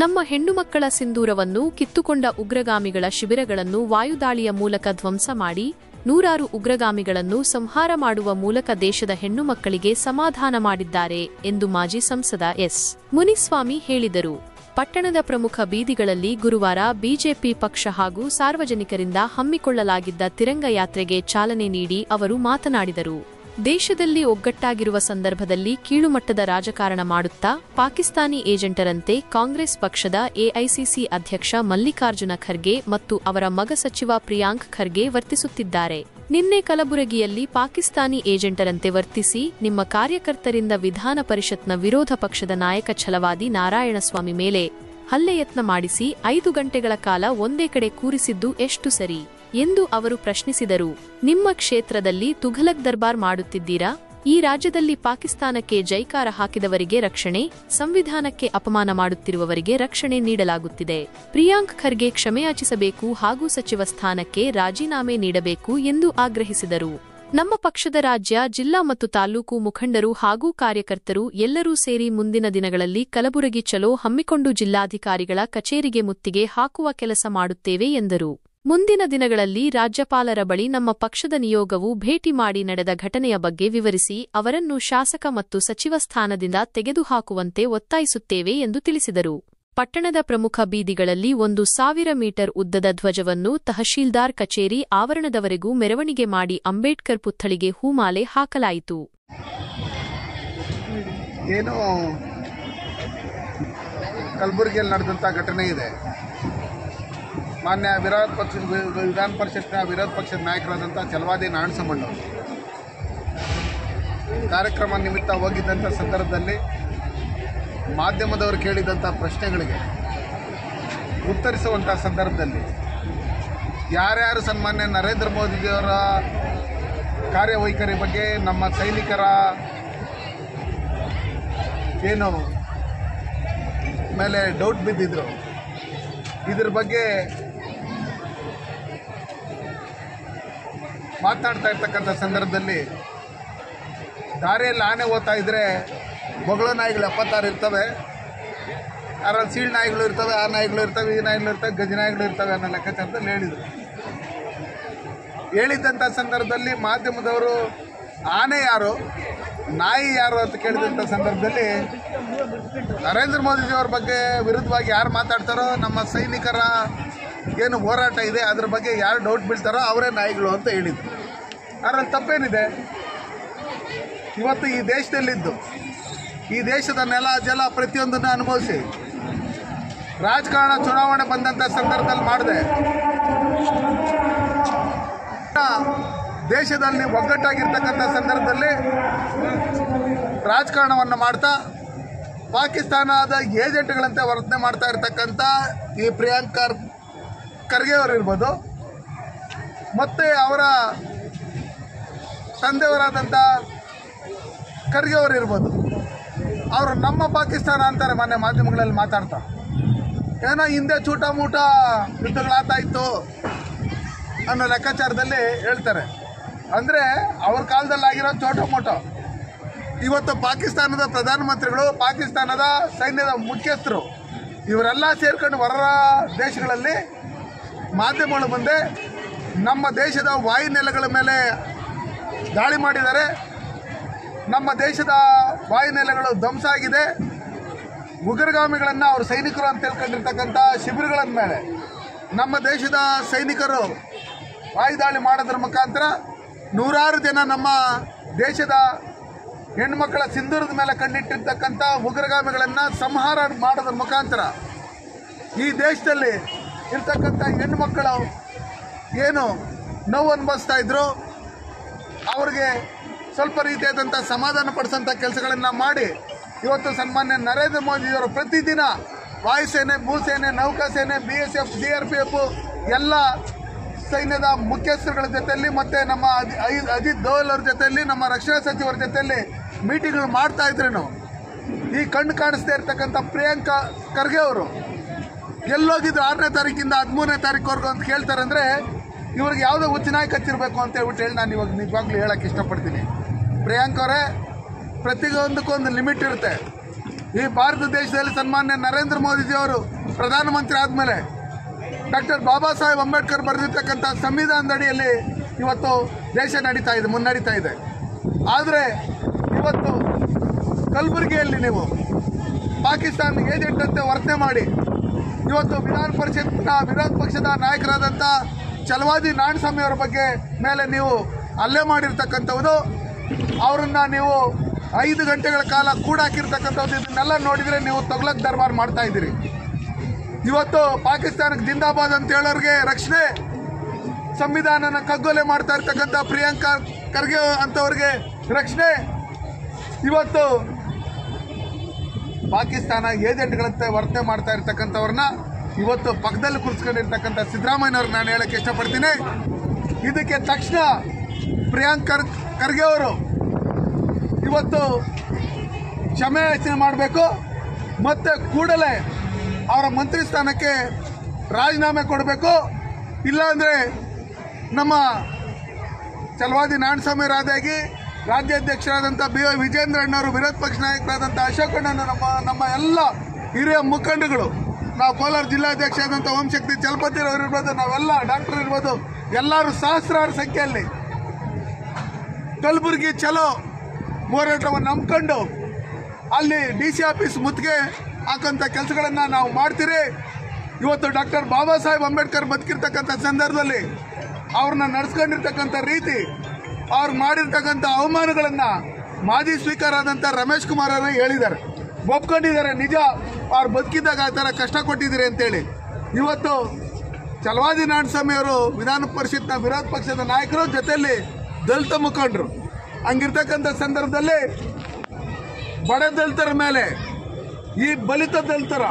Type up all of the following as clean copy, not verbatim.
ನಮ್ಮ ಹೆಣ್ಣುಮಕ್ಕಳ ಸಿಂಧೂರವನ್ನು ಕಿತ್ತುಕೊಂಡ ಉಗ್ರಗಾಮಿಗಳ ಶಿಬಿರಗಳನ್ನು ವಾಯುದಾಳಿಯ ಮೂಲಕ ಧ್ವಂಸ ಮಾಡಿ ನೂರಾರು ಉಗ್ರಗಾಮಿಗಳನ್ನು ಸಂಹಾರ ಮಾಡುವ ಮೂಲಕ ದೇಶದ ಹೆಣ್ಣುಮಕ್ಕಳಿಗೆ ಸಮಾಧಾನ ಮಾಡಿದ್ದಾರೆ ಎಂದು ಮಾಜಿ ಸಂಸದ ಎಸ್. ಮುನಿಸ್ವಾಮಿ ಹೇಳಿದರು. ಪಟ್ಟಣದ ಪ್ರಮುಖ ಬೀದಿಗಳಲ್ಲಿ ಗುರುವಾರ ಬಿಜೆಪಿ ಪಕ್ಷ ಹಾಗೂ ಸಾರ್ವಜನಿಕರಿಂದ ಹಮ್ಮಿಕೊಳ್ಳಲಾಗಿದ್ದ ತಿರಂಗ ಯಾತ್ರೆಗೆ ಚಾಲನೆ ನೀಡಿ ಅವರು ಮಾತನಾಡಿದರು. ದೇಶದಲ್ಲಿ ಒಗ್ಗಟ್ಟಾಗಿರುವ ಸಂದರ್ಭದಲ್ಲಿ ಕೀಳುಮಟ್ಟದ ರಾಜಕಾರಣ ಮಾಡುತ್ತಾ ಪಾಕಿಸ್ತಾನಿ ಏಜೆಂಟರಂತೆ ಕಾಂಗ್ರೆಸ್ ಪಕ್ಷದ ಎಐಸಿಸಿ ಅಧ್ಯಕ್ಷ ಮಲ್ಲಿಕಾರ್ಜುನ ಖರ್ಗೆ ಮತ್ತು ಅವರ ಮಗ ಸಚಿವ ಪ್ರಿಯಾಂಕ್ ಖರ್ಗೆ ವರ್ತಿಸುತ್ತಿದ್ದಾರೆ. ನಿನ್ನೆ ಕಲಬುರಗಿಯಲ್ಲಿ ಪಾಕಿಸ್ತಾನಿ ಏಜೆಂಟರಂತೆ ವರ್ತಿಸಿ ನಿಮ್ಮ ಕಾರ್ಯಕರ್ತರಿಂದ ವಿಧಾನ ಪರಿಷತ್ನ ವಿರೋಧ ಪಕ್ಷದ ನಾಯಕ ಛಲವಾದಿ ನಾರಾಯಣಸ್ವಾಮಿ ಮೇಲೆ ಹಲ್ಲೆಯತ್ನ ಮಾಡಿಸಿ 5 ಗಂಟೆಗಳ ಕಾಲ ಒಂದೇ ಕಡೆ ಕೂರಿಸಿದ್ದು ಎಷ್ಟು ಸರಿ ಎಂದು ಅವರು ಪ್ರಶ್ನಿಸಿದರು. ನಿಮ್ಮ ಕ್ಷೇತ್ರದಲ್ಲಿ ತುಘಲಕ್ ದರ್ಬಾರ್ ಮಾಡುತ್ತಿದ್ದೀರಾ? ಈ ರಾಜ್ಯದಲ್ಲಿ ಪಾಕಿಸ್ತಾನಕ್ಕೆ ಜೈಕಾರ ಹಾಕಿದವರಿಗೆ ರಕ್ಷಣೆ, ಸಂವಿಧಾನಕ್ಕೆ ಅಪಮಾನ ಮಾಡುತ್ತಿರುವವರಿಗೆ ರಕ್ಷಣೆ ನೀಡಲಾಗುತ್ತಿದೆ. ಪ್ರಿಯಾಂಕ್ ಖರ್ಗೆ ಕ್ಷಮೆಯಾಚಿಸಬೇಕು ಹಾಗೂ ಸಚಿವ ಸ್ಥಾನಕ್ಕೆ ರಾಜೀನಾಮೆ ನೀಡಬೇಕು ಎಂದು ಆಗ್ರಹಿಸಿದರು. ನಮ್ಮ ಪಕ್ಷದ ರಾಜ್ಯ, ಜಿಲ್ಲಾ ಮತ್ತು ತಾಲೂಕು ಮುಖಂಡರು ಹಾಗೂ ಕಾರ್ಯಕರ್ತರು ಎಲ್ಲರೂ ಸೇರಿ ಮುಂದಿನ ದಿನಗಳಲ್ಲಿ ಕಲಬುರಗಿ ಚಲೋ ಹಮ್ಮಿಕೊಂಡು ಜಿಲ್ಲಾಧಿಕಾರಿಗಳ ಕಚೇರಿಗೆ ಮುತ್ತಿಗೆ ಹಾಕುವ ಕೆಲಸ ಮಾಡುತ್ತೇವೆ ಎಂದರು. ಮುಂದಿನ ದಿನಗಳಲ್ಲಿ ರಾಜ್ಯಪಾಲರ ಬಳಿ ನಮ್ಮ ಪಕ್ಷದ ನಿಯೋಗವು ಭೇಟಿ ಮಾಡಿ ನಡೆದ ಘಟನೆಯ ಬಗ್ಗೆ ವಿವರಿಸಿ ಅವರನ್ನು ಶಾಸಕ ಮತ್ತು ಸಚಿವ ಸ್ಥಾನದಿಂದ ತೆಗೆದುಹಾಕುವಂತೆ ಒತ್ತಾಯಿಸುತ್ತೇವೆ ಎಂದು ತಿಳಿಸಿದರು. ಪಟ್ಟಣದ ಪ್ರಮುಖ ಬೀದಿಗಳಲ್ಲಿ 1,000 ಮೀಟರ್ ಉದ್ದದ ಧ್ವಜವನ್ನು ತಹಶೀಲ್ದಾರ್ ಕಚೇರಿ ಆವರಣದವರೆಗೂ ಮೆರವಣಿಗೆ ಮಾಡಿ ಅಂಬೇಡ್ಕರ್ ಪುತ್ಥಳಿಗೆ ಹೂಮಾಲೆ ಹಾಕಲಾಯಿತು. ಏನು ಕಲಬುರಗಿಯಲ್ಲಿ ನಡೆದಂಥ ಘಟನೆ ಇದೆ. ಮಾನ್ಯ ವಿಧಾನ ಪರಿಷತ್ನ ವಿರೋಧ ಪಕ್ಷದ ನಾಯಕರಾದಂಥ ಛಲವಾದಿ ನಾರಾಯಣಸ್ವಾಮಿ ಕಾರ್ಯಕ್ರಮ ನಿಮಿತ್ತ ಹೋಗಿದ್ದಂಥ ಸಂದರ್ಭದಲ್ಲಿ ಮಾಧ್ಯಮದವರು ಕೇಳಿದಂಥ ಪ್ರಶ್ನೆಗಳಿಗೆ ಉತ್ತರಿಸುವಂಥ ಸಂದರ್ಭದಲ್ಲಿ ಯಾರ್ಯಾರು ಸನ್ಮಾನ್ಯ ನರೇಂದ್ರ ಮೋದಿಜಿಯವರ ಕಾರ್ಯವೈಖರಿ ಬಗ್ಗೆ, ನಮ್ಮ ಸೈನಿಕರ ಏನು ಮೇಲೆ ಡೌಟ್ ಬಿದ್ದಿದ್ರು, ಇದ್ರ ಬಗ್ಗೆ ಮಾತನಾಡ್ತಾ ಇರ್ತಕ್ಕಂಥ ಸಂದರ್ಭದಲ್ಲಿ ದಾರಿಯಲ್ಲಿ ಆನೆ ಓದ್ತಾ ಇದ್ದರೆ ಬೊಗಳು ನಾಯಿಗಳು 76 ಇರ್ತವೆ, ಯಾರಲ್ಲಿ ಸೀಳ್ ನಾಯಿಗಳು ಇರ್ತವೆ, ಆ ನಾಯಿಗಳು ಇರ್ತವೆ, ಈ ನಾಯಿಗಳು ಇರ್ತವೆ, ಗಜ ನಾಯಿಗಳು ಇರ್ತವೆ ಅನ್ನೋ ಲೆಕ್ಕಾಚಾರದಲ್ಲಿ ಹೇಳಿದ್ದಂಥ ಸಂದರ್ಭದಲ್ಲಿ ಮಾಧ್ಯಮದವರು ಆನೆ ಯಾರು, ನಾಯಿ ಯಾರು ಅಂತ ಕೇಳಿದಂಥ ಸಂದರ್ಭದಲ್ಲಿ ನರೇಂದ್ರ ಮೋದಿಜಿಯವ್ರ ಬಗ್ಗೆ ವಿರುದ್ಧವಾಗಿ ಯಾರು ಮಾತಾಡ್ತಾರೋ, ನಮ್ಮ ಸೈನಿಕರ ಏನು ಹೋರಾಟ ಇದೆ ಅದ್ರ ಬಗ್ಗೆ ಯಾರು ಡೌಟ್ ಬೀಳ್ತಾರೋ ಅವರೇ ನಾಯಿಗಳು ಅಂತ ಹೇಳಿದ್ರು. ಅದರಲ್ಲಿ ತಪ್ಪೇನಿದೆ? ಇವತ್ತು ಈ ದೇಶದಲ್ಲಿದ್ದು ಈ ದೇಶದ ನೆಲ ಜಲ ಪ್ರತಿಯೊಂದನ್ನು ಅನುಭವಿಸಿ ರಾಜಕಾರಣ ಚುನಾವಣೆ ಬಂದಂಥ ಸಂದರ್ಭದಲ್ಲಿ ಮಾಡಿದೆ. ದೇಶದಲ್ಲಿ ಒಗ್ಗಟ್ಟಾಗಿರ್ತಕ್ಕಂಥ ಸಂದರ್ಭದಲ್ಲಿ ರಾಜಕಾರಣವನ್ನು ಮಾಡ್ತಾ ಪಾಕಿಸ್ತಾನದ ಏಜೆಂಟ್ಗಳಂತೆ ವರ್ತನೆ ಮಾಡ್ತಾ ಇರ್ತಕ್ಕಂಥ ಈ ಪ್ರಿಯಾಂಕ್ ಖರ್ಗೆ ಅವರು ಇರ್ಬೋದು, ಮತ್ತು ಅವರ ತಂದೆಯವರಾದಂಥ ಖರ್ಗೆ ಅವರು ಇರ್ಬೋದು, ಅವರು ನಮ್ಮ ಪಾಕಿಸ್ತಾನ ಅಂತಾರೆ ಮೊನ್ನೆ ಮಾಧ್ಯಮಗಳಲ್ಲಿ ಮಾತಾಡ್ತಾ. ಏನೋ ಹಿಂದೆ ಚೂಟ ಮೂಟ ಯುದ್ಧಗಳಾಗ್ತಾ ಇತ್ತು ಅನ್ನೋ ಲೆಕ್ಕಾಚಾರದಲ್ಲಿ ಹೇಳ್ತಾರೆ. ಅಂದರೆ ಅವ್ರ ಕಾಲದಲ್ಲಿ ಆಗಿರೋ ಚೋಟ ಮೋಟೋ ಇವತ್ತು ಪಾಕಿಸ್ತಾನದ ಪ್ರಧಾನಮಂತ್ರಿಗಳು, ಪಾಕಿಸ್ತಾನದ ಸೈನ್ಯದ ಮುಖ್ಯಸ್ಥರು ಇವರೆಲ್ಲ ಸೇರ್ಕೊಂಡು ಹೊರ ದೇಶಗಳಲ್ಲಿ ಮಾಧ್ಯಮಗಳ ಮುಂದೆ ನಮ್ಮ ದೇಶದ ವಾಯುನೆಲೆಗಳ ಮೇಲೆ ದಾಳಿ ಮಾಡಿದ್ದಾರೆ, ನಮ್ಮ ದೇಶದ ವಾಯುನೆಲೆಗಳು ಧ್ವಂಸ ಆಗಿದೆ, ಉಗ್ರಗಾಮಿಗಳನ್ನು ಅವ್ರ ಸೈನಿಕರು ಅಂತ ತಿಳ್ಕೊಂಡಿರ್ತಕ್ಕಂಥ ಶಿಬಿರಗಳ ಮೇಲೆ ನಮ್ಮ ದೇಶದ ಸೈನಿಕರು ವಾಯುದಾಳಿ ಮಾಡೋದ್ರ ಮುಖಾಂತರ ನೂರಾರು ಜನ ನಮ್ಮ ದೇಶದ ಹೆಣ್ಮಕ್ಕಳ ಸಿಂಧೂರದ ಮೇಲೆ ಕಂಡಿಟ್ಟಿರ್ತಕ್ಕಂಥ ಉಗ್ರಗಾಮಿಗಳನ್ನು ಸಂಹಾರ ಮಾಡೋದ್ರ ಮುಖಾಂತರ ಈ ದೇಶದಲ್ಲಿ ಇರ್ತಕ್ಕಂಥ ಹೆಣ್ಮಕ್ಕಳು ಏನು ನೋವು ಅನುಭವಿಸ್ತಾ ಇದ್ರು ಅವ್ರಿಗೆ ಸ್ವಲ್ಪ ರೀತಿಯಾದಂಥ ಸಮಾಧಾನ ಪಡಿಸೋಂಥ ಕೆಲಸಗಳನ್ನು ಮಾಡಿ ಇವತ್ತು ಸನ್ಮಾನ್ಯ ನರೇಂದ್ರ ಮೋದಿಯವರು ಪ್ರತಿದಿನ ವಾಯುಸೇನೆ, ಭೂಸೇನೆ, ನೌಕಾಸೇನೆ, BSF, CRPF ಎಲ್ಲ ಸೈನ್ಯದ ಮುಖ್ಯಸ್ಥರುಗಳ ಜೊತೆಯಲ್ಲಿ ಮತ್ತು ನಮ್ಮ ಅಜಿತ್ ದೋವಲ್ ಅವ್ರ ಜೊತೆಯಲ್ಲಿ, ನಮ್ಮ ರಕ್ಷಣಾ ಸಚಿವರ ಜೊತೆಯಲ್ಲಿ ಮೀಟಿಂಗ್ಗಳು ಮಾಡ್ತಾ ಇದ್ರೇನು ಈ ಕಣ್ಣು ಕಾಣಿಸ್ತಾ ಇರ್ತಕ್ಕಂಥ ಪ್ರಿಯಾಂಕ್ ಖರ್ಗೆ ಅವರು ಎಲ್ಲೋಗಿದ್ರು 6ನೇ ತಾರೀಕಿಂದ 13ನೇ ತಾರೀಕುವರೆಗೂ ಅಂತ ಕೇಳ್ತಾರೆ. ಅಂದರೆ ಇವ್ರಿಗೆ ಯಾವುದೋ ಹುಚ್ಚನಾಯಿ ಕಚ್ಚಿರಬೇಕು ಅಂತ ಹೇಳಿ ನಾನು ಇವಾಗ ನಿಜವಾಗ್ಲೂ ಹೇಳೋಕ್ಕೆ ಇಷ್ಟಪಡ್ತೀನಿ. ಪ್ರಿಯಾಂಕ್ ಅವರೇ, ಪ್ರತಿಯೊಂದಕ್ಕೂ ಒಂದು ಲಿಮಿಟ್ ಇರುತ್ತೆ. ಈ ಭಾರತ ದೇಶದಲ್ಲಿ ಸನ್ಮಾನ್ಯ ನರೇಂದ್ರ ಮೋದಿಜಿಯವರು ಪ್ರಧಾನಮಂತ್ರಿ ಆದಮೇಲೆ ಡಾಕ್ಟರ್ ಬಾಬಾ ಸಾಹೇಬ್ ಅಂಬೇಡ್ಕರ್ ಬರೆದಿರ್ತಕ್ಕಂಥ ಸಂವಿಧಾನದ ಅಡಿಯಲ್ಲಿ ಇವತ್ತು ದೇಶ ಮುನ್ನಡೀತಾ ಇದೆ. ಆದರೆ ಇವತ್ತು ಕಲಬುರಗಿಯಲ್ಲಿ ನೀವು ಪಾಕಿಸ್ತಾನ ಏಜೆಂಟ್ ಅಂತೆ ವರ್ತನೆ ಮಾಡಿ ಇವತ್ತು ವಿಧಾನ ಪರಿಷತ್ನ ವಿರೋಧ ಪಕ್ಷದ ನಾಯಕರಾದಂಥ ಛಲವಾದಿ ನಾರಾಯಣಸ್ವಾಮಿ ಅವರ ಮೇಲೆ ನೀವು ಹಲ್ಲೆ ಮಾಡಿರ್ತಕ್ಕಂಥದ್ದು, ಅವರನ್ನು ನೀವು 5 ಗಂಟೆಗಳ ಕಾಲ ಕೂಡಾಕಿರ್ತಕ್ಕಂಥದ್ದು, ಇದನ್ನೆಲ್ಲ ನೋಡಿದರೆ ನೀವು ತಗ್ಲಕ್ ದರ್ಬಾರ್ ಮಾಡ್ತಾ ಇದ್ದೀರಿ. ಇವತ್ತು ಪಾಕಿಸ್ತಾನಕ್ಕೆ ಜಿಂದಾಬಾದ್ ಅಂತ ಹೇಳೋರಿಗೆ ರಕ್ಷಣೆ, ಸಂವಿಧಾನನ ಕಗ್ಗೊಲೆ ಮಾಡ್ತಾ ಇರ್ತಕ್ಕಂಥ ಪ್ರಿಯಾಂಕಾ ಖರ್ಗೆ ಅಂತವ್ರಿಗೆ ರಕ್ಷಣೆ, ಇವತ್ತು ಪಾಕಿಸ್ತಾನ ಏಜೆಂಟ್ಗಳಂತೆ ವರ್ತನೆ ಮಾಡ್ತಾ ಇರ್ತಕ್ಕಂಥವ್ರನ್ನ ಇವತ್ತು ಪಕ್ಕದಲ್ಲಿ ಕೂರಿಸ್ಕೊಂಡಿರ್ತಕ್ಕಂಥ ಸಿದ್ದರಾಮಯ್ಯನವ್ರಿಗೆ ನಾನು ಹೇಳಕ್ಕೆ ಇಷ್ಟಪಡ್ತೀನಿ. ಇದಕ್ಕೆ ತಕ್ಷಣ ಪ್ರಿಯಾಂಕಾ ಖರ್ಗೆ ಅವರು ಇವತ್ತು ಕ್ಷಮೆ ಯಾಚನೆ ಮಾಡಬೇಕು, ಮತ್ತು ಕೂಡಲೇ ಅವರ ಮಂತ್ರಿ ಸ್ಥಾನಕ್ಕೆ ರಾಜೀನಾಮೆ ಕೊಡಬೇಕು. ಇಲ್ಲಾಂದರೆ ನಮ್ಮ ಛಲವಾದಿ ನಾರಾಯಣಸ್ವಾಮಿ ರಾದಾಗಿ ರಾಜ್ಯಾಧ್ಯಕ್ಷರಾದಂಥ BY ವಿಜೇಂದ್ರಣ್ಣವರು, ವಿರೋಧ ಪಕ್ಷ ನಾಯಕರಾದಂಥ ಅಶೋಕಣ್ಣನ, ನಮ್ಮ ಎಲ್ಲ ಹಿರಿಯ ಮುಖಂಡಗಳು, ನಾವು ಕೋಲಾರ ಜಿಲ್ಲಾಧ್ಯಕ್ಷ ಆದಂಥ ಓಂಶಕ್ತಿ ಚಲಪತಿರವರು ಇರ್ಬೋದು, ನಾವೆಲ್ಲ ಡಾಕ್ಟರ್ ಇರ್ಬೋದು, ಎಲ್ಲರೂ ಸಹಸ್ರಾರು ಸಂಖ್ಯೆಯಲ್ಲಿ ಕಲಬುರಗಿ ಚಲೋ ಹೋರಾಟವನ್ನು ನಂಬ್ಕೊಂಡು ಅಲ್ಲಿ DC ಆಫೀಸ್ ಮುತ್ತಿಗೆ ಹಾಕೋಂಥ ಕೆಲಸಗಳನ್ನು ನಾವು ಮಾಡ್ತೀರಿ. ಇವತ್ತು ಡಾಕ್ಟರ್ ಬಾಬಾ ಸಾಹೇಬ್ ಅಂಬೇಡ್ಕರ್ ಬದುಕಿರ್ತಕ್ಕಂಥ ಸಂದರ್ಭದಲ್ಲಿ ಅವ್ರನ್ನ ನಡೆಸ್ಕೊಂಡಿರ್ತಕ್ಕಂಥ ರೀತಿ, ಅವ್ರು ಮಾಡಿರ್ತಕ್ಕಂಥ ಅವಮಾನಗಳನ್ನು ಮಾಜಿ ಸ್ಪೀಕರ್ ಆದಂಥ ರಮೇಶ್ ಕುಮಾರ್ ಅವರು ಹೇಳಿದ್ದಾರೆ, ಒಪ್ಕೊಂಡಿದ್ದಾರೆ. ನಿಜ, ಅವ್ರು ಬದುಕಿದ್ದಾಗ ಆ ಥರ ಕಷ್ಟ ಕೊಟ್ಟಿದ್ದೀರಿ ಅಂತೇಳಿ. ಇವತ್ತು ಛಲವಾದಿ ನಾರಾಯಣಸ್ವಾಮಿ ಅವರು ವಿಧಾನ ಪರಿಷತ್ನ ವಿರೋಧ ಪಕ್ಷದ ನಾಯಕರು, ಜೊತೆಯಲ್ಲಿ ದಲಿತ ಮುಖಂಡರು. ಹಂಗಿರ್ತಕ್ಕಂಥ ಸಂದರ್ಭದಲ್ಲಿ ಬಡ ದಲಿತರ ಮೇಲೆ ಈ ಬಲಿತ ದಲಿತರ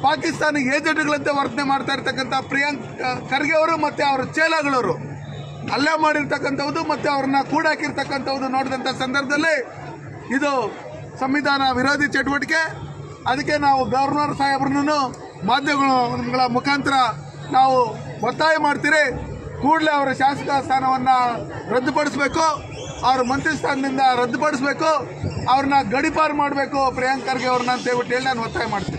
ಪಾಕಿಸ್ತಾನ ಏಜೆಂಟ್ಗಳಂತೆ ವರ್ತನೆ ಮಾಡ್ತಾ ಇರ್ತಕ್ಕಂಥ ಪ್ರಿಯಾಂಕಾ ಖರ್ಗೆ ಅವರು ಮತ್ತು ಅವರ ಚೇಲಾಗಳವರು ಹಲ್ಲೆ ಮಾಡಿರ್ತಕ್ಕಂಥದ್ದು ಮತ್ತು ಅವ್ರನ್ನ ಕೂಡಾಕಿರ್ತಕ್ಕಂಥದ್ದು ನೋಡಿದಂಥ ಸಂದರ್ಭದಲ್ಲಿ ಇದು ಸಂವಿಧಾನ ವಿರೋಧಿ ಚಟುವಟಿಕೆ. ಅದಕ್ಕೆ ನಾವು ಗವರ್ನರ್ ಸಾಹೇಬ್ರನ್ನು ಮಾಧ್ಯಮಗಳ ಮುಖಾಂತರ ನಾವು ಒತ್ತಾಯ ಮಾಡ್ತೀರಿ, ಕೂಡಲೇ ಅವರ ಶಾಸಕ ಸ್ಥಾನವನ್ನು ರದ್ದುಪಡಿಸಬೇಕು, ಅವ್ರ ಮಂತ್ರಿ ಸ್ಥಾನದಿಂದ ರದ್ದುಪಡಿಸಬೇಕು, ಅವ್ರನ್ನ ಗಡೀಪಾರು ಮಾಡಬೇಕು ಪ್ರಿಯಾಂಕಾ ಖರ್ಗೆ ಅವ್ರನ್ನ ಅಂತ ಹೇಳ್ಬಿಟ್ಟು ನಾನು ಒತ್ತಾಯ ಮಾಡ್ತೀನಿ.